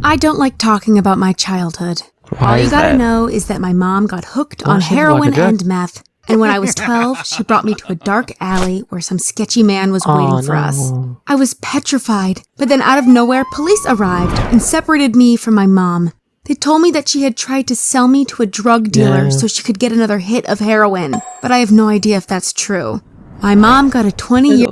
I don't like talking about my childhood. All you gotta know is that my mom got hooked on heroin and meth, and when I was 12, she brought me to a dark alley where some sketchy man was waiting for us. I was petrified, but then out of nowhere, police arrived and separated me from my mom. They told me that she had tried to sell me to a drug dealer so she could get another hit of heroin, but I have no idea if that's true. My mom got a 20-year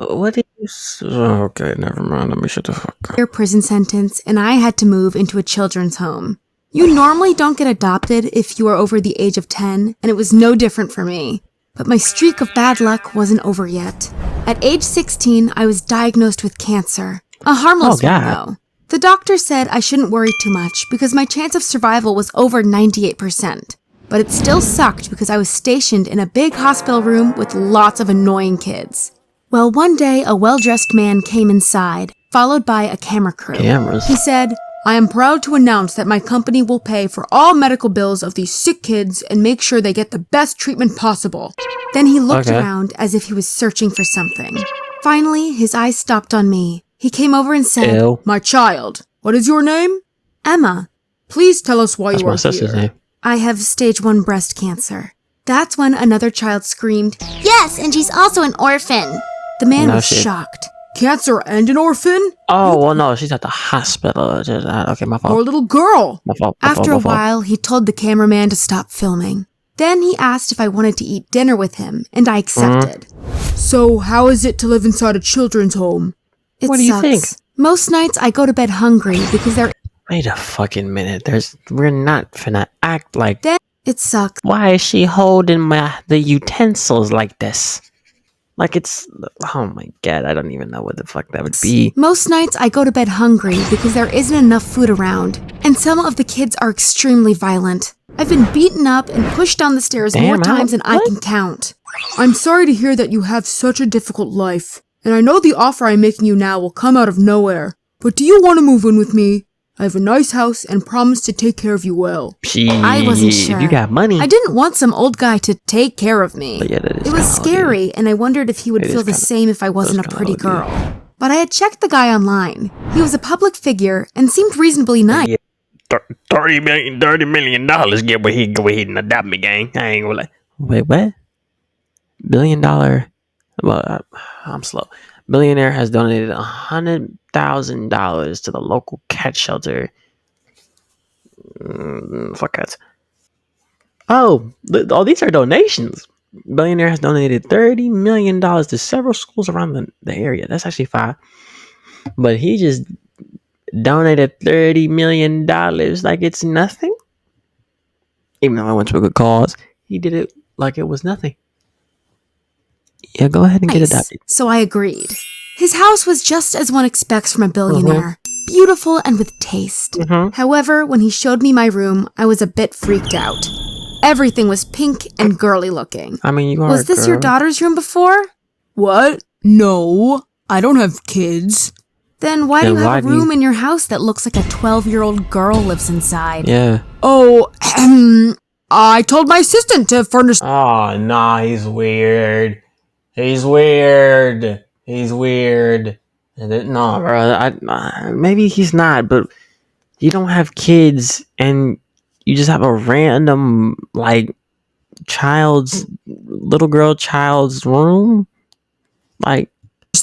okay, never mind. Let me shut the fuck up. Prison sentence, and I had to move into a children's home. You normally don't get adopted if you are over the age of 10, and it was no different for me. But my streak of bad luck wasn't over yet. At age 16, I was diagnosed with cancer. A harmless one, though. The doctor said I shouldn't worry too much because my chance of survival was over 98%. But it still sucked because I was stationed in a big hospital room with lots of annoying kids. Well, one day, a well-dressed man came inside, followed by a camera crew. He said, "I am proud to announce that my company will pay for all medical bills of these sick kids and make sure they get the best treatment possible." Then he looked around as if he was searching for something. Finally, his eyes stopped on me. He came over and said, "My child, what is your name?" "Emma." "Please tell us why you are here." Name. "I have stage 1 breast cancer." That's when another child screamed, "Yes, and she's also an orphan." The man was shocked. "Cancer and an orphan?" Oh, well, no, she's at the hospital. Okay, my fault. Poor little girl. My fault. After a while, he told the cameraman to stop filming. Then he asked if I wanted to eat dinner with him, and I accepted. "So, how is it to live inside a children's home?" It What do you think? Most nights I go to bed hungry because there. Wait a fucking minute. We're not finna act like Then it sucks. Why is she holding the utensils like this? Like it's, oh my god, I don't even know what the fuck that would be. Most nights I go to bed hungry because there isn't enough food around, and some of the kids are extremely violent. I've been beaten up and pushed down the stairs more times than I can count. "I'm sorry to hear that you have such a difficult life, and I know the offer I'm making you now will come out of nowhere, but do you want to move in with me? I have a nice house and promise to take care of you well." I wasn't sure. You got money. I didn't want some old guy to take care of me. But yeah, it was scary, and I wondered if he would feel the same if I wasn't a pretty girl. But I had checked the guy online. He was a public figure and seemed reasonably nice. Yeah. $30 million, get where he go ahead and adopt me, gang. I ain't gonna lie. Wait, what? $1 billion. Well, I'm slow. Billionaire has donated $100,000 to the local cat shelter. Fuck cats. Oh, these are donations. Billionaire has donated $30 million to several schools around the area. That's actually 5. But he just donated $30 million like it's nothing. Even though I went to a good cause, he did it like it was nothing. Yeah, go ahead and get adopted. So I agreed. His house was just as one expects from a billionaire. Beautiful and with taste. However, when he showed me my room, I was a bit freaked out. Everything was pink and girly looking. I mean, you are Was this your daughter's room before? "What? No, I don't have kids." Then why do you have a room in your house that looks like a 12-year-old girl lives inside? Yeah. "Oh, I told my assistant to furnish." Oh, nah, he's weird. He's weird. No, bro. Maybe he's not, but you don't have kids and you just have a random, like, little girl child's room? Like,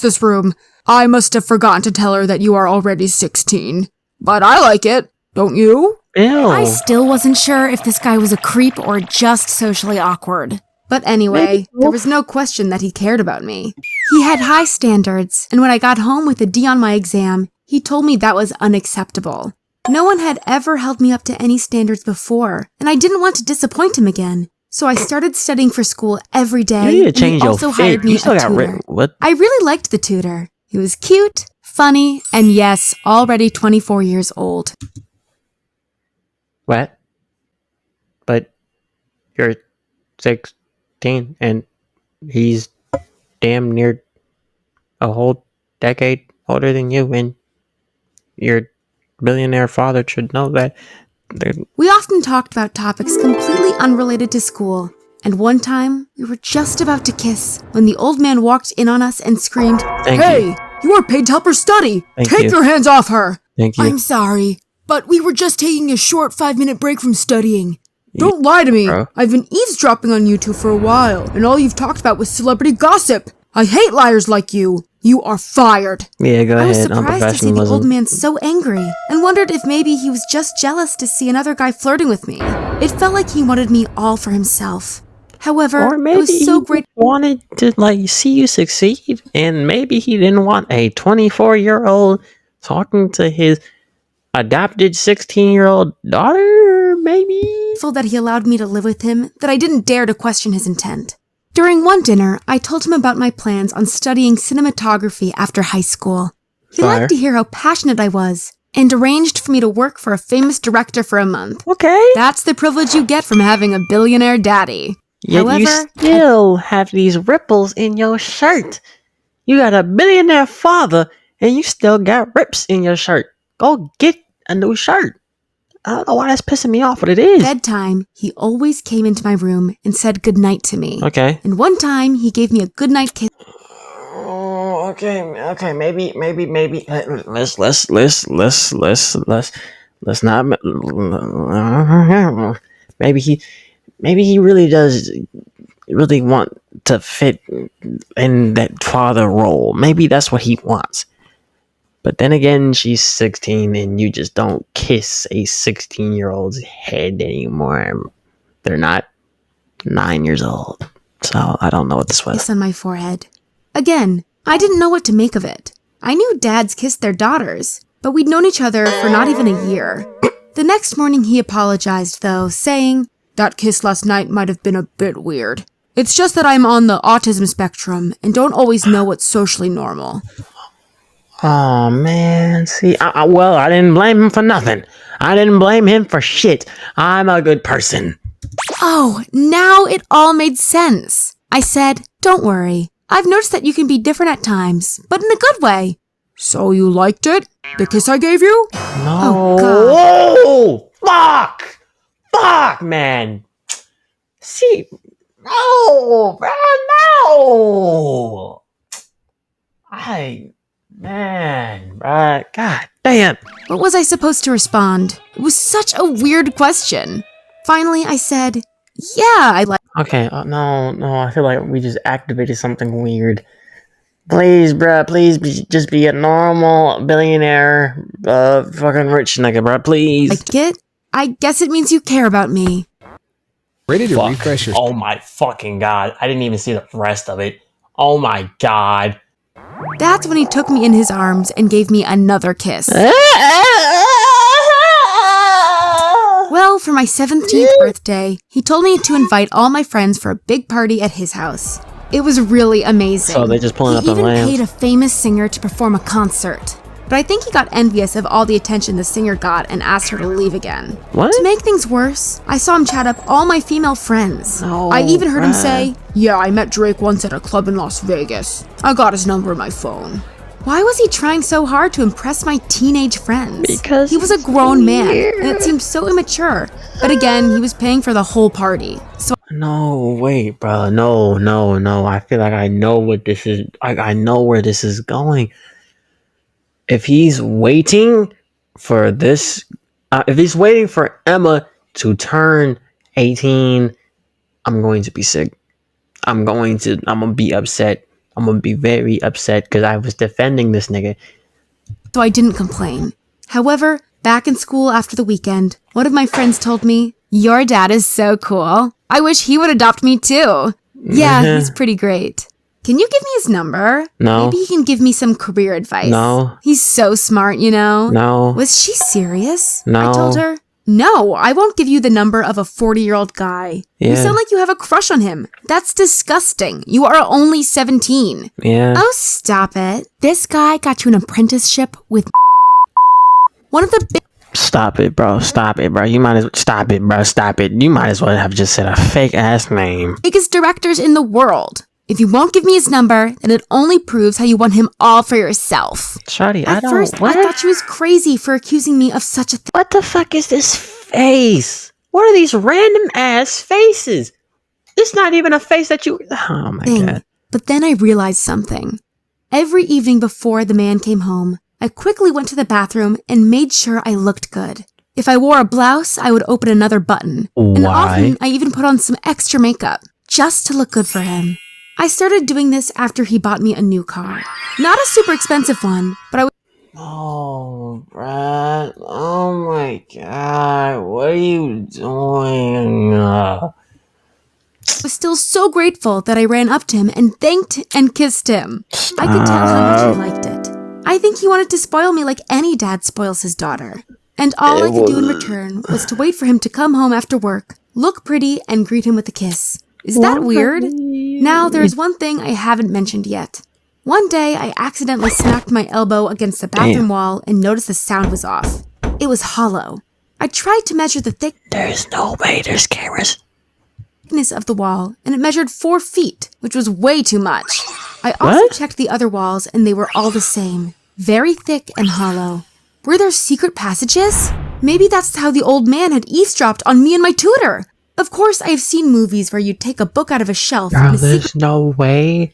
this room. I must have forgotten to tell her that you are already 16. But I like it, don't you? ew. I still wasn't sure if this guy was a creep or just socially awkward. But anyway, there was no question that he cared about me. He had high standards, and when I got home with a D on my exam, he told me that was unacceptable. No one had ever held me up to any standards before, and I didn't want to disappoint him again. So I started studying for school every day, you need to and change he also hired me a tutor. What? I really liked the tutor. He was cute, funny, and yes, already 24 years old. What? But you're 16 and he's damn near a whole decade older than you, and your billionaire father should know that. We often talked about topics completely unrelated to school, and one time we were just about to kiss when the old man walked in on us and screamed, "Hey, you are paid to help her study! Take your hands off her!" Thank you. "I'm sorry." But we were just taking a short 5-minute break from studying. Don't lie to me. Bro. I've been eavesdropping on you two for a while, and all you've talked about was celebrity gossip. I hate liars like you. You are fired. Yeah, go I was ahead. surprised to see the old Unprofessionalism. man so angry and wondered if maybe he was just jealous to see another guy flirting with me. It felt like he wanted me all for himself. However, Or it maybe was so he great. wanted to like see you succeed, and maybe he didn't want a 24-year-old talking to his adopted 16-year-old daughter. Maybe. Grateful that he allowed me to live with him that I didn't dare to question his intent. During one dinner, I told him about my plans on studying cinematography after high school. He Fire. liked to hear how passionate I was and arranged for me to work for a famous director for a month. Okay. That's the privilege you get from having a billionaire daddy. Yet you However, still have these ripples in your shirt. You got a billionaire father, and you still got rips in your shirt. Go get a new shirt. I don't know why that's pissing me off, but it is. bedtime, he always came into my room and said goodnight to me. Okay. And one time, he gave me a goodnight kiss. Oh, okay. Maybe. Let's not. Maybe he really does really want to fit in that father role. Maybe that's what he wants. But then again, she's 16 and you just don't kiss a 16-year-old's head anymore. They're not 9 years old. So I don't know what this was. Kiss on my forehead. Again, I didn't know what to make of it. I knew dads kissed their daughters, but we'd known each other for not even a year. The next morning he apologized, though, saying, That kiss last night might have been a bit weird. It's just that I'm on the autism spectrum and don't always know what's socially normal. Oh man, see, well, I didn't blame him for nothing. I didn't blame him for shit. I'm a good person. "Oh, now it all made sense." I said, "Don't worry. I've noticed that you can be different at times, but in a good way." So you liked it? The kiss I gave you? No. Oh, Whoa! Fuck, man. See, no, bro, no. Man, bro, god damn. What was I supposed to respond? It was such a weird question. Finally, I said, "Yeah, I like." Okay, no, I feel like we just activated something weird. Please, bruh, just be a normal billionaire, fucking rich nigga, bruh, please. Like it? I guess it means you care about me. Ready to Fuck. refresh your Oh my fucking god, I didn't even see the rest of it. Oh my god. That's when he took me in his arms and gave me another kiss. Well, for my 17th birthday, he told me to invite all my friends for a big party at his house. It was really amazing. So they're just pulling up He the even lamps. paid a famous singer to perform a concert. But I think he got envious of all the attention the singer got and asked her to leave again. What? To make things worse, I saw him chat up all my female friends. No, I even heard him bruh. say, Yeah, I met Drake once at a club in Las Vegas. I got his number in my phone. why was he trying so hard to impress my teenage friends? Because he was a he's grown man, weird. and it seemed so immature. But again, he was paying for the whole party. So No, wait, bro. No. I feel like I know what this is. I know where this is going. If he's waiting for this, if he's waiting for Emma to turn 18, I'm going to be sick. I'm gonna be upset. I'm gonna be very upset because I was defending this nigga. I didn't complain. However, back in school after the weekend, one of my friends told me, "Your dad is so cool. I wish he would adopt me too." Yeah, he's pretty great. Can you give me his number? No. Maybe he can give me some career advice. No. He's so smart, you know? No. Was she serious? No. I told her, "No, I won't give you the number of a 40-year-old guy. You Yeah. sound like you have a crush on him. That's disgusting. You are only 17. Yeah. Oh, stop it. This guy got you an apprenticeship with one of the Stop it, bro. You might as well stop it, bro. Stop it. You might as well have just said a fake ass name. biggest directors in the world. If you won't give me his number, then it only proves how you want him all for yourself." Shawty, At first, what? I thought she was crazy for accusing me of such a thing. What the fuck is this face? What are these random ass faces? It's not even a face that you. Oh my god. But then I realized something. Every evening before the man came home, I quickly went to the bathroom and made sure I looked good. If I wore a blouse, I would open another button. And often, I even put on some extra makeup, just to look good for him. I started doing this after he bought me a new car. Not a super expensive one, but I Oh, Brad. Oh my God. What are you doing? was still so grateful that I ran up to him and thanked and kissed him. I could tell how much he liked it. I think he wanted to spoil me like any dad spoils his daughter. And all I could do in return was to wait for him to come home after work, look pretty, and greet him with a kiss. Is that weird? Now, there's one thing I haven't mentioned yet. One day, I accidentally smacked my elbow against the bathroom wall and noticed the sound was off. It was hollow. I tried to measure the There's no way there's cameras. thickness of the wall, and it measured 4 feet, which was way too much. I also checked the other walls, and they were all the same. Very thick and hollow. Were there secret passages? Maybe that's how the old man had eavesdropped on me and my tutor. Of course, I have seen movies where you take a book out of a shelf and a There's no way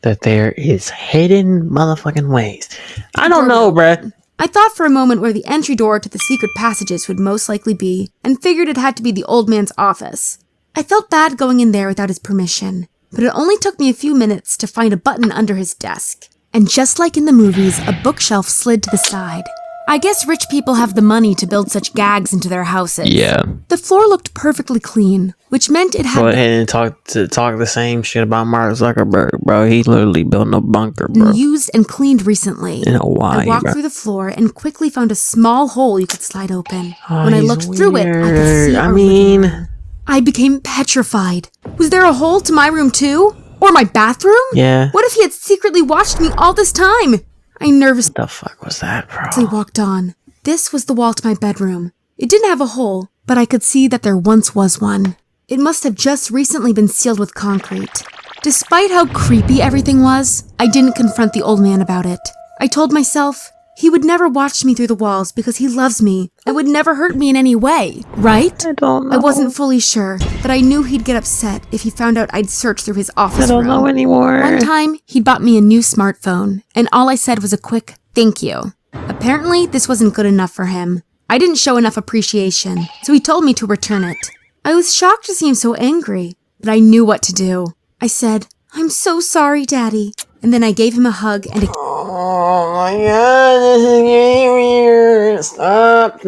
that there is hidden motherfucking ways. I don't know, bruh. I thought for a moment where the entry door to the secret passages would most likely be, and figured it had to be the old man's office. I felt bad going in there without his permission, but it only took me a few minutes to find a button under his desk. And just like in the movies, a bookshelf slid to the side. I guess rich people have the money to build such gags into their houses. Yeah. The floor looked perfectly clean, which meant it had Go ahead and talk the same shit about Mark Zuckerberg, bro. He literally built a bunker, bro. been used and cleaned recently. In Hawaii, I walked bro. through the floor and quickly found a small hole you could slide open. Oh, when I he's looked through it, I could see I our mean, living room. I became petrified. Was there a hole to my room too? Or my bathroom? yeah. What if he had secretly watched me all this time? I nervously The fuck was that, bro? walked on. This was the wall to my bedroom. It didn't have a hole, but I could see that there once was one. It must have just recently been sealed with concrete. Despite how creepy everything was, I didn't confront the old man about it. I told myself he would never watch me through the walls because he loves me and would never hurt me in any way, right? I don't know. I wasn't fully sure, but I knew he'd get upset if he found out I'd searched through his office I don't room. know anymore. One time, he'd bought me a new smartphone, and all I said was a quick thank you. Apparently, this wasn't good enough for him. I didn't show enough appreciation, so he told me to return it. I was shocked to see him so angry, but I knew what to do. I said, "I'm so sorry, Daddy." And then I gave him a hug and a Oh my God, this is getting weird. Stop.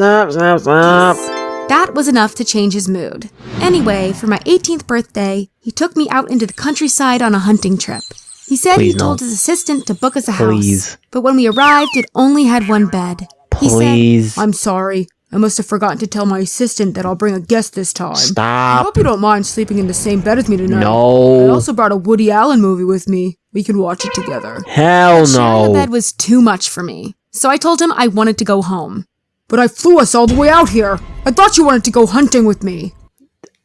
That was enough to change his mood. Anyway, for my 18th birthday, he took me out into the countryside on a hunting trip. He said Please he told no. his assistant to book us a Please. house. But when we arrived, it only had one bed. He said, Please. I'm sorry. I must have forgotten to tell my assistant that I'll bring a guest this time. I Stop. hope you don't mind sleeping in the same bed as me tonight. I No. also brought a Woody Allen movie with me. We can watch it together. Hell sharing a no. bed was too much for me. So I told him I wanted to go home. But I flew us all the way out here. I thought you wanted to go hunting with me.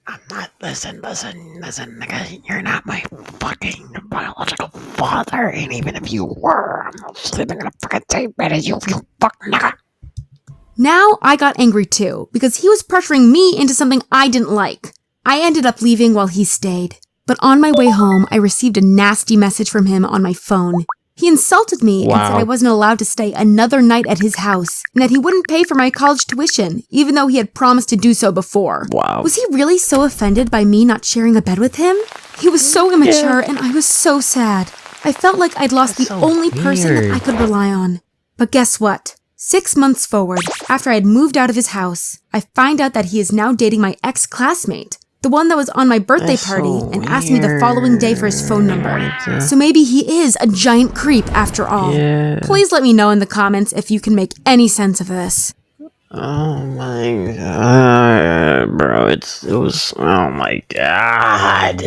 I'm not. Listen, nigga. You're not my fucking biological father. And even if you were, I'm not sleeping in a fucking same bed as you fucking nigga. Now I got angry too, because he was pressuring me into something I didn't like. I ended up leaving while he stayed. But on my way home, I received a nasty message from him on my phone. He insulted me and said Wow. I wasn't allowed to stay another night at his house, and that he wouldn't pay for my college tuition, even though he had promised to do so before. Wow. Was he really so offended by me not sharing a bed with him? He was so immature, and I was so sad. I felt like I'd lost That's the so only person weird. I could rely on. But guess what? 6 months forward, after I had moved out of his house, I find out that he is now dating my ex-classmate, the one that was on my birthday That's party so and asked me the following day for his phone number. So maybe he is a giant creep after all. Yeah. Please let me know in the comments if you can make any sense of this. Oh my God, bro. It was. Oh my God.